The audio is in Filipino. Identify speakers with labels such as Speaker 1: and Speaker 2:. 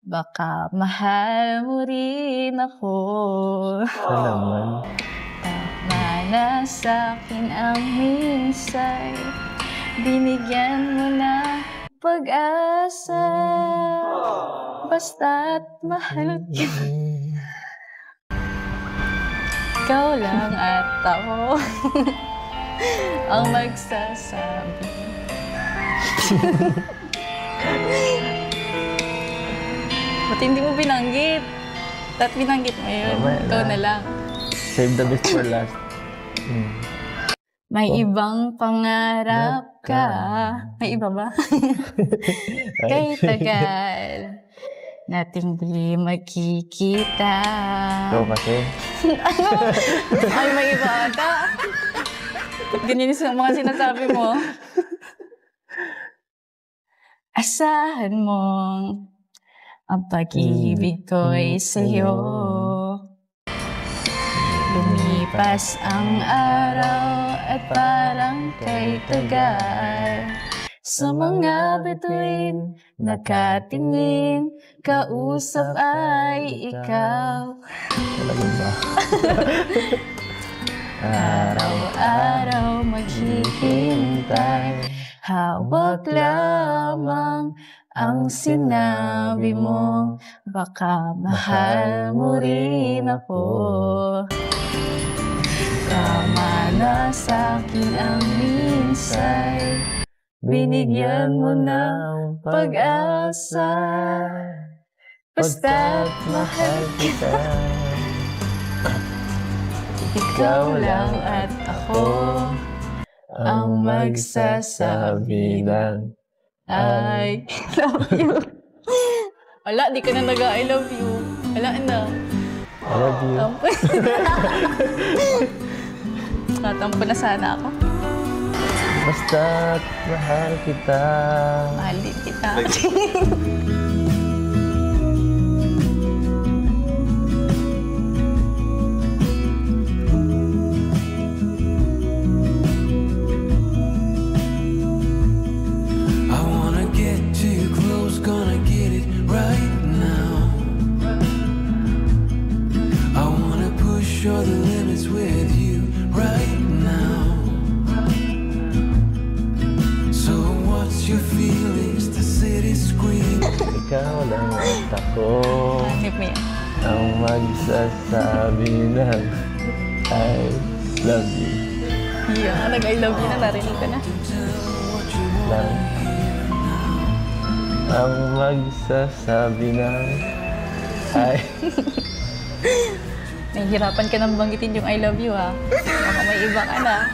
Speaker 1: baka mahal mo rin ako.
Speaker 2: Ito naman.
Speaker 1: Tama na sa'kin ang minsay, binigyan mo na pag-asa, basta't mahal kita. Ikaw lang at ako ang magsasabi. Ba't hindi mo binanggit? Ba't binanggit mo yun? Ikaw na lang.
Speaker 2: Save the best for last.
Speaker 1: May ibang pangarap ka. May iba ba? Kay tagal nating di magkikita.
Speaker 2: Ikaw kasi.
Speaker 1: Ano? Ay, may iba ata. Ganyan yung mga sinasabi mo. Asahan mong ang pag-ibig ko'y sa'yo. Lumipas ang araw at parang kay tagal, sa mga bituin nakatingin, kausap ay ikaw.
Speaker 2: Talaga ba?
Speaker 1: Araw-araw maghihintay, hawak lamang ang sinabi mo, baka mahal mo rin ako. Tama na sa'kin ang minsay, binigyan mo ng pag-asa, basta't mahal kita. Ikaw lang at ako ang magsasabi ng I love you. Wala, di ka na nag-I love you. Wala na.
Speaker 2: I love you.
Speaker 1: Natampo na sana ako.
Speaker 2: Basta't mahal kita.
Speaker 1: Mahal din kita.
Speaker 3: Show the limits with you right now. So what's your feelings? The city scream.
Speaker 2: Ikaw lang at ako
Speaker 1: Hanip mo yan.
Speaker 2: ang magsasabi ng I love you.
Speaker 1: Yeah, nag-I love you na, narinig ko na.
Speaker 2: Lang ang magsasabi ng I
Speaker 1: Nahihirapan ka nang banggitin yung I love you, ha? Baka may iba ka na.